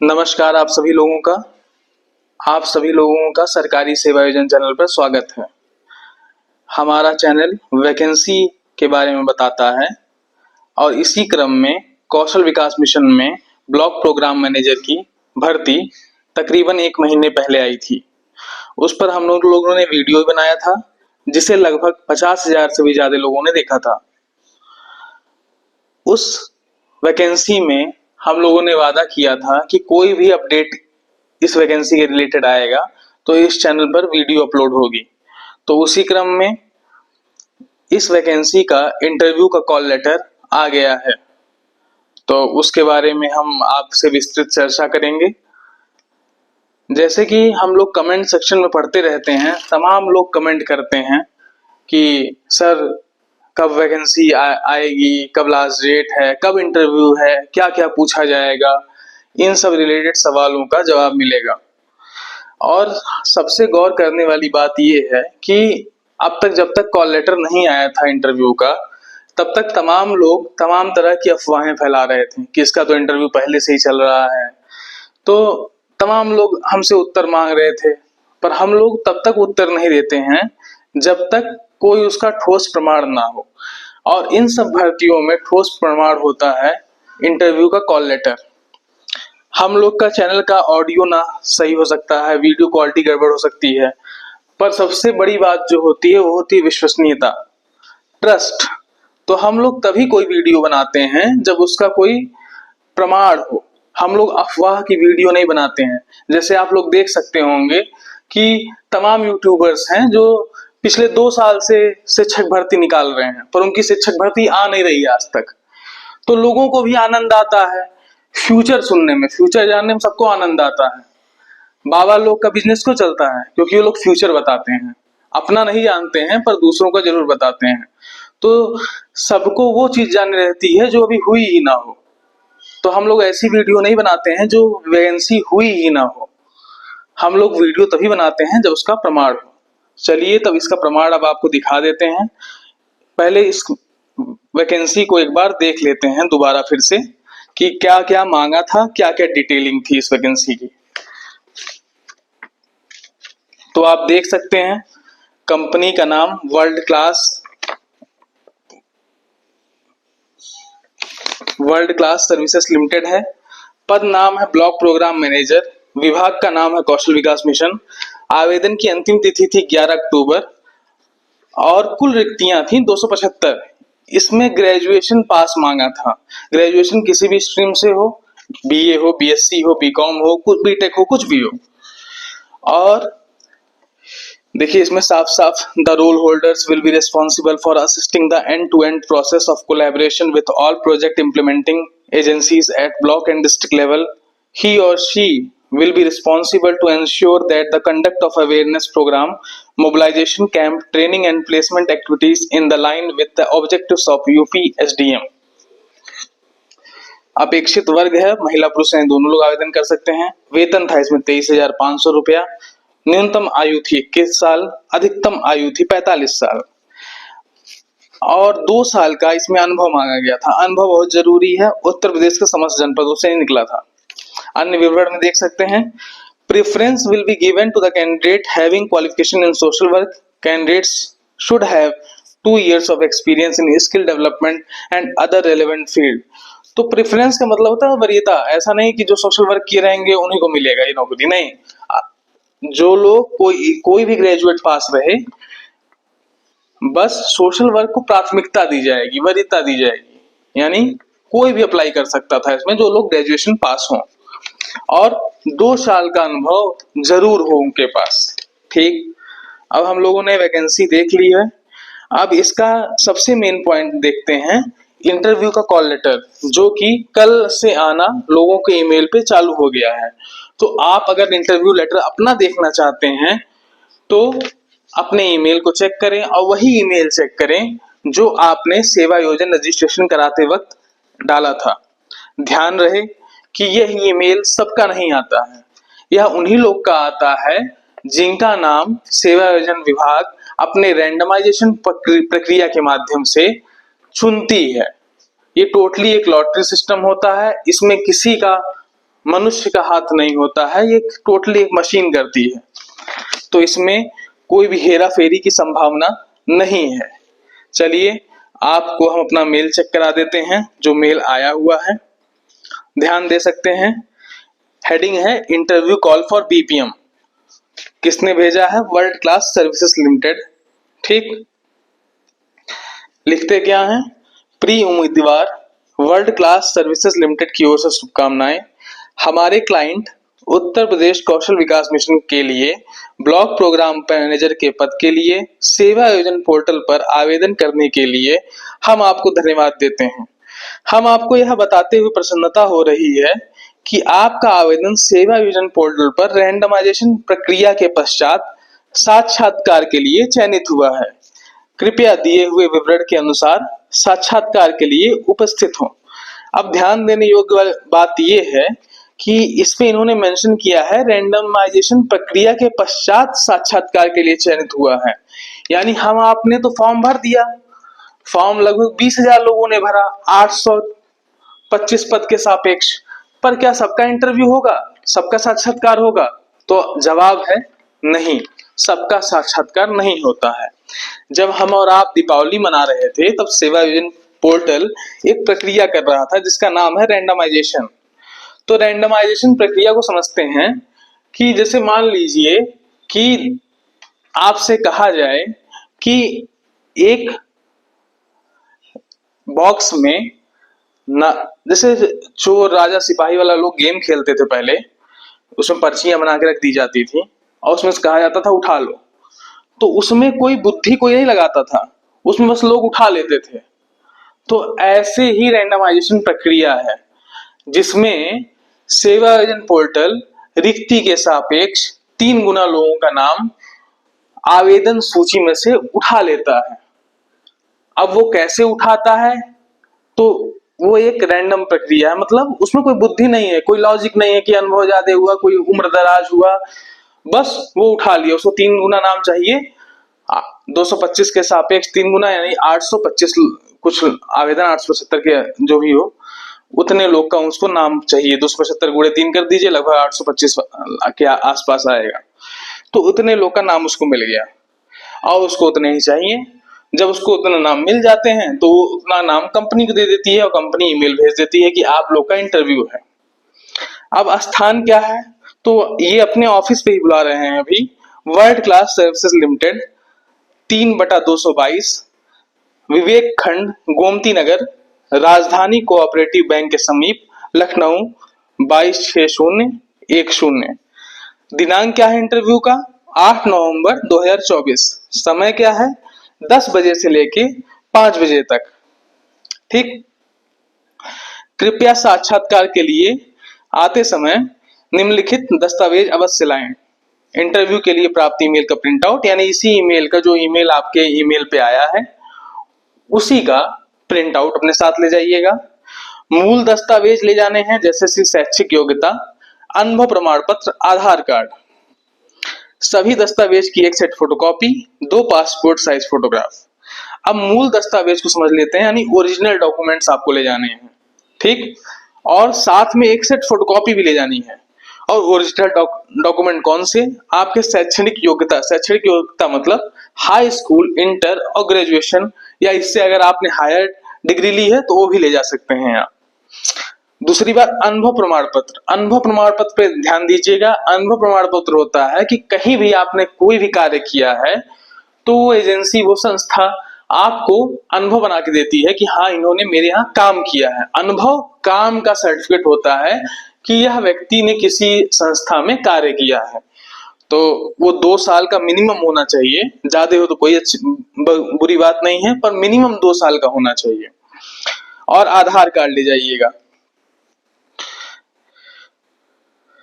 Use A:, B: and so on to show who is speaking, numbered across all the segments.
A: नमस्कार आप सभी लोगों का सरकारी सेवा योजना चैनल पर स्वागत है। हमारा चैनल वैकेंसी के बारे में बताता है और इसी क्रम में कौशल विकास मिशन में ब्लॉक प्रोग्राम मैनेजर की भर्ती तकरीबन 1 महीने पहले आई थी। उस पर हम लोगों ने वीडियो बनाया था जिसे लगभग 50,000 से भी ज्यादा लोगों ने देखा था। उस वैकेंसी में हम लोगों ने वादा किया था कि कोई भी अपडेट इस वैकेंसी के रिलेटेड आएगा तो इस चैनल पर वीडियो अपलोड होगी। तो उसी क्रम में इस वैकेंसी का इंटरव्यू का कॉल लेटर आ गया है, तो उसके बारे में हम आपसे विस्तृत चर्चा करेंगे। जैसे कि हम लोग कमेंट सेक्शन में पढ़ते रहते हैं, तमाम लोग कमेंट करते हैं कि सर कब वैकेंसी आएगी, कब लास्ट डेट है, कब इंटरव्यू है, क्या क्या पूछा जाएगा, इन सब रिलेटेड सवालों का जवाब मिलेगा। और सबसे गौर करने वाली बात ये है कि अब तक जब तक कॉल लेटर नहीं आया था इंटरव्यू का, तब तक तमाम लोग तमाम तरह की अफवाहें फैला रहे थे कि इसका तो इंटरव्यू पहले से ही चल रहा है। तो तमाम लोग हमसे उत्तर मांग रहे थे, पर हम लोग तब तक उत्तर नहीं देते हैं जब तक कोई उसका ठोस प्रमाण ना हो। और इन सब भर्तियों में ठोस प्रमाण होता है इंटरव्यू का कॉल लेटर। हम लोग का चैनल का ऑडियो ना सही हो सकता है, वीडियो क्वालिटी गड़बड़ हो सकती है, पर सबसे बड़ी बात जो होती है वो होती है विश्वसनीयता, ट्रस्ट। तो हम लोग तभी कोई वीडियो बनाते हैं जब उसका कोई प्रमाण हो। हम लोग अफवाह की वीडियो नहीं बनाते हैं। जैसे आप लोग देख सकते होंगे कि तमाम यूट्यूबर्स हैं जो पिछले 2 साल से शिक्षक भर्ती निकाल रहे हैं, पर उनकी शिक्षक भर्ती आ नहीं रही है आज तक। तो लोगों को भी आनंद आता है फ्यूचर सुनने में, फ्यूचर जानने में सबको आनंद आता है। बाबा लोग का बिजनेस क्यों चलता है? क्योंकि वो लोग फ्यूचर बताते हैं, अपना नहीं जानते हैं पर दूसरों का जरूर बताते हैं। तो सबको वो चीज जाननी रहती है जो अभी हुई ही ना हो। तो हम लोग ऐसी वीडियो नहीं बनाते हैं जो वैकेंसी हुई ही ना हो। हम लोग वीडियो तभी बनाते हैं जब उसका प्रमाण हो। चलिए तब इसका प्रमाण अब आपको दिखा देते हैं। पहले इस वैकेंसी को एक बार देख लेते हैं दोबारा फिर से कि क्या क्या मांगा था, क्या क्या डिटेलिंग थी इस वैकेंसी की। तो आप देख सकते हैं कंपनी का नाम वर्ल्ड क्लास सर्विसेज लिमिटेड है। पद नाम है ब्लॉक प्रोग्राम मैनेजर। विभाग का नाम है कौशल विकास मिशन। आवेदन की अंतिम तिथि थी 11 अक्टूबर और कुल रिक्तियां थी 275। इसमें ग्रेजुएशन पास मांगा था। ग्रेजुएशन किसी भी स्ट्रीम से हो, बीए हो, बीएससी हो, बीकॉम हो, कुछ बीटेक हो, कुछ भी हो। और देखिए इसमें साफ साफ the role holders will be responsible for assisting the end to end process of collaboration with all project implementing agencies at block and district level. He और she will be responsible to ensure that the conduct of awareness program, mobilization camp, training and placement activities in the line with the objectives of UPSDM। अपेक्षित वर्ग है महिला पुरुष दोनों लोग आवेदन कर सकते हैं। वेतन था इसमें 23,500 रुपया। न्यूनतम आयु थी 21 साल, अधिकतम आयु थी 45 साल और 2 साल का इसमें अनुभव मांगा गया था। अनुभव बहुत जरूरी है, उत्तर प्रदेश के समस्त जनपदों से निकला था। अन्य विवरण में देख सकते हैं preference will be given to the candidate having qualification in social work. Candidates should have 2 years of experience in skill development and other relevant field. तो प्रेफरेंस का मतलब होता है वरीयता। ऐसा नहीं कि जो सोशल वर्क किए रहेंगे उन्हीं को मिलेगा ये नौकरी, नहीं। जो लोग कोई भी ग्रेजुएट पास रहे, बस सोशल वर्क को प्राथमिकता दी जाएगी, वरीयता दी जाएगी। यानी कोई भी अप्लाई कर सकता था इसमें जो लोग ग्रेजुएशन पास हों और 2 साल का अनुभव जरूर हो उनके पास। ठीक, अब हम लोगों ने वैकेंसी देख ली है। अब इसका सबसे मेन पॉइंट देखते हैं इंटरव्यू का कॉल लेटर, जो कि कल से आना लोगों के ईमेल पे चालू हो गया है। तो आप अगर इंटरव्यू लेटर अपना देखना चाहते हैं तो अपने ईमेल को चेक करें और वही ईमेल चेक करें जो आपने सेवा योजना रजिस्ट्रेशन कराते वक्त डाला था। ध्यान रहे कि यह ईमेल सबका नहीं आता है, यह उन्हीं लोग का आता है जिनका नाम सेवा योजना विभाग अपने रैंडमाइजेशन प्रक्रिया के माध्यम से चुनती है। ये टोटली एक लॉटरी सिस्टम होता है, इसमें किसी का मनुष्य का हाथ नहीं होता है, ये टोटली एक मशीन करती है। तो इसमें कोई भी हेरा फेरी की संभावना नहीं है। चलिए आपको हम अपना मेल चेक करा देते हैं, जो मेल आया हुआ है ध्यान दे सकते हैं। हेडिंग है इंटरव्यू कॉल फॉर बीपीएम। किसने भेजा है? World class services limited. ठीक, लिखते क्या है? प्रिय उम्मीदवार, वर्ल्ड क्लास सर्विसेज लिमिटेड की ओर से शुभकामनाएं। हमारे क्लाइंट उत्तर प्रदेश कौशल विकास मिशन के लिए ब्लॉक प्रोग्राम मैनेजर के पद के लिए सेवा आयोजन पोर्टल पर आवेदन करने के लिए हम आपको धन्यवाद देते हैं। हम आपको यह बताते हुए प्रसन्नता हो रही है कि आपका आवेदन सेवा आयोजन पोर्टल पर रैंडमाइजेशन प्रक्रिया के पश्चात साक्षात्कार के लिए चयनित हुआ है। कृपया दिए हुए विवरण के अनुसार साक्षात्कार के लिए उपस्थित हों। अब ध्यान देने योग्य बात यह है कि इसमें इन्होंने मेंशन किया है रैंडमाइजेशन प्रक्रिया के पश्चात साक्षात्कार के लिए चयनित हुआ है। यानी हम आपने तो फॉर्म भर दिया, फॉर्म लगभग 20,000 लोगों ने भरा 825 पद के सापेक्ष, पर क्या सबका इंटरव्यू होगा, सबका साक्षात्कार होगा? तो जवाब है नहीं, सबका साक्षात्कार नहीं होता है। जब हम और आप दीपावली मना रहे थे तब सेवा योजन पोर्टल एक प्रक्रिया कर रहा था जिसका नाम है रैंडमाइजेशन। तो रैंडमाइजेशन प्रक्रिया को समझते हैं कि जैसे मान लीजिए कि आपसे कहा जाए कि एक बॉक्स में ना, जैसे चोर राजा सिपाही वाला लोग गेम खेलते थे पहले, उसमें पर्चियां बना के रख दी जाती थी और उसमें से कहा जाता था उठा लो। तो उसमें कोई बुद्धि कोई नहीं लगाता था, उसमें बस लोग उठा लेते थे। तो ऐसे ही रैंडमाइजेशन प्रक्रिया है जिसमें सेवा आयोजन पोर्टल रिक्ति के सापेक्ष 3 गुना लोगों का नाम आवेदन सूची में से उठा लेता है। अब वो कैसे उठाता है? तो वो एक रैंडम प्रक्रिया है, मतलब उसमें कोई बुद्धि नहीं है, कोई लॉजिक नहीं है कि अनुभव ज्यादा हुआ, कोई उम्र दराज हुआ, बस वो उठा लिया। उसको 3 गुना नाम चाहिए, 225 के सापेक्ष 3 गुना यानी 825, कुछ आवेदन 870 के जो भी हो उतने लोग का उसको नाम चाहिए। 275 गुणे 3 कर दीजिए, लगभग 825 के आसपास आएगा। तो उतने लोग का नाम उसको मिल गया और उसको उतने ही चाहिए। जब उसको उतना नाम मिल जाते हैं तो वो उतना नाम कंपनी को दे देती है और कंपनी ईमेल भेज देती है कि आप लोग का इंटरव्यू है। अब स्थान क्या है? तो ये अपने ऑफिस पे ही बुला रहे हैं अभी। वर्ल्ड क्लास सर्विसेज लिमिटेड 3/222 विवेक खंड गोमती नगर राजधानी कोऑपरेटिव बैंक के समीप लखनऊ 226010। दिनांक क्या है इंटरव्यू का? 8 नवंबर 2024। समय क्या है? 10 बजे से लेके 5 बजे तक। ठीक, कृपया साक्षात्कार के लिए आते समय निम्नलिखित दस्तावेज अवश्य लाएं। इंटरव्यू के लिए प्राप्त ईमेल का प्रिंट आउट, यानी इसी ईमेल का जो ईमेल आपके ईमेल पे आया है उसी का प्रिंट आउट अपने साथ ले जाइएगा। मूल दस्तावेज ले जाने हैं जैसे शैक्षिक योग्यता, अनुभव प्रमाण पत्र, आधार कार्ड। सभी दस्तावेज की एक set photocopy, 2 passport size photograph. अब मूल दस्तावेज को समझ लेते हैं, यानी ओरिजिनल डॉक्यूमेंट्स आपको ले जाने हैं। ठीक, और साथ में एक सेट फोटोकॉपी भी ले जानी है। और ओरिजिनल डॉक्यूमेंट कौन से? आपके शैक्षणिक योग्यता। शैक्षणिक योग्यता मतलब हाई स्कूल, इंटर और ग्रेजुएशन, या इससे अगर आपने हायर डिग्री ली है तो वो भी ले जा सकते हैं आप। दूसरी बात, अनुभव प्रमाण पत्र। अनुभव प्रमाण पत्र पे ध्यान दीजिएगा। अनुभव प्रमाण पत्र होता है कि कहीं भी आपने कोई भी कार्य किया है तो वो एजेंसी, वो संस्था आपको अनुभव बना के देती है कि हाँ इन्होंने मेरे यहाँ काम किया है। अनुभव काम का सर्टिफिकेट होता है कि यह व्यक्ति ने किसी संस्था में कार्य किया है। तो वो 2 साल का मिनिमम होना चाहिए, ज्यादा हो तो कोई अच्छी बुरी बात नहीं है, पर मिनिमम 2 साल का होना चाहिए। और आधार कार्ड ले जाइएगा।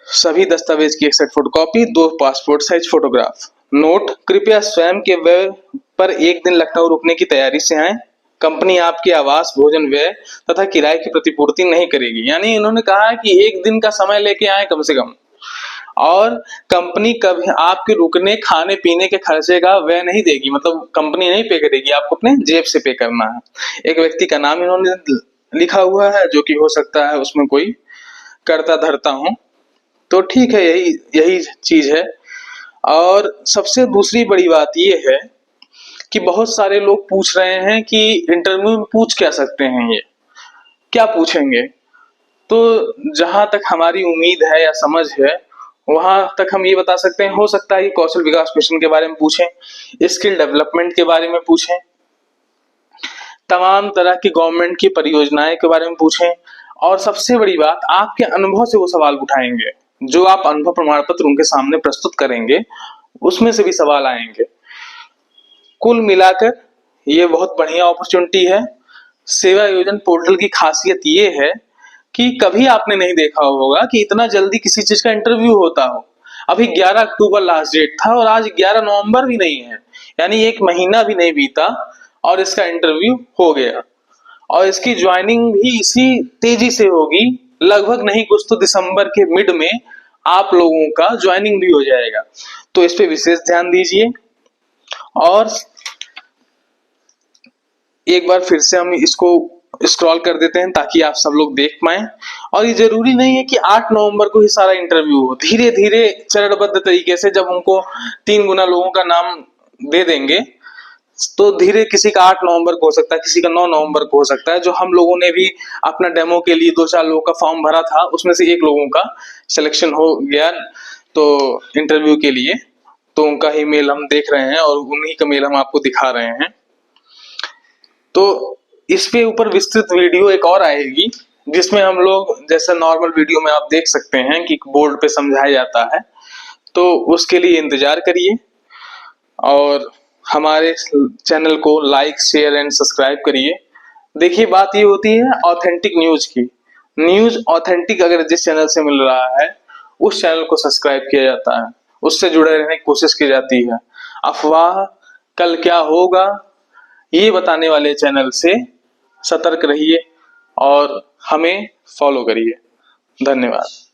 A: सभी दस्तावेज की एक set photocopy, 2 passport size photograph. Note, कृपया स्वयं के व्यय पर एक दिन लखनऊ रुकने की तैयारी से आए। कंपनी आपके आवास, भोजन व्यय तथा किराए की प्रतिपूर्ति नहीं करेगी। यानी इन्होंने कहा है कि एक दिन का समय लेके आए कम से कम, और कंपनी कभी आपके रुकने खाने पीने के खर्चे का व्यय नहीं देगी, मतलब कंपनी नहीं पे करेगी, आपको अपने जेब से पे करना है। एक व्यक्ति का नाम इन्होंने लिखा हुआ है जो कि हो सकता है उसमें कोई करता धरता हूँ। तो ठीक है, यही यही चीज है। और सबसे दूसरी बड़ी बात ये है कि बहुत सारे लोग पूछ रहे हैं कि इंटरव्यू में पूछ क्या सकते हैं, ये क्या पूछेंगे। तो जहां तक हमारी उम्मीद है या समझ है, वहां तक हम ये बता सकते हैं, हो सकता है कि कौशल विकास मिशन के बारे में पूछें, स्किल डेवलपमेंट के बारे में पूछें, तमाम तरह की गवर्नमेंट की परियोजनाएं के बारे में पूछें, और सबसे बड़ी बात, आपके अनुभव से वो सवाल उठाएंगे। जो आप अनुभव प्रमाण पत्र उनके सामने प्रस्तुत करेंगे, उसमें से भी सवाल आएंगे। कुल मिलाकर ये बहुत बढ़िया अपॉर्चुनिटी है। सेवा योजन पोर्टल की खासियत ये है कि कभी आपने नहीं देखा होगा कि इतना जल्दी किसी चीज का इंटरव्यू होता हो। अभी 11 अक्टूबर लास्ट डेट था और आज 11 नवंबर भी नहीं है, यानी एक महीना भी नहीं बीता और इसका इंटरव्यू हो गया। और इसकी ज्वाइनिंग भी इसी तेजी से होगी, लगभग नहीं कुछ तो दिसंबर के मिड में आप लोगों का ज्वाइनिंग भी हो जाएगा। तो इस पे विशेष ध्यान दीजिए। और एक बार फिर से हम इसको स्क्रॉल कर देते हैं ताकि आप सब लोग देख पाएं। और ये जरूरी नहीं है कि 8 नवंबर को ही सारा इंटरव्यू हो, धीरे धीरे चरणबद्ध तरीके से जब उनको 3 गुना लोगों का नाम दे देंगे, तो धीरे किसी का 8 नवंबर को हो सकता है, किसी का 9 नवंबर को हो सकता है। जो हम लोगों ने भी अपना डेमो के लिए 2-4 लोगों का फॉर्म भरा था, उसमें से एक लोगों का सिलेक्शन हो गया तो इंटरव्यू के लिए, तो उनका ही मेल हम देख रहे हैं और उन्हीं का मेल हम आपको दिखा रहे हैं। तो इस पे ऊपर विस्तृत वीडियो एक और आएगी, जिसमें हम लोग जैसे नॉर्मल वीडियो में आप देख सकते हैं कि बोर्ड पे समझाया जाता है, तो उसके लिए इंतजार करिए। और हमारे चैनल को लाइक, शेयर एंड सब्सक्राइब करिए। देखिए, बात ये होती है ऑथेंटिक न्यूज की। न्यूज ऑथेंटिक अगर जिस चैनल से मिल रहा है, उस चैनल को सब्सक्राइब किया जाता है, उससे जुड़े रहने की कोशिश की जाती है। अफवाह, कल क्या होगा, ये बताने वाले चैनल से सतर्क रहिए और हमें फॉलो करिए। धन्यवाद।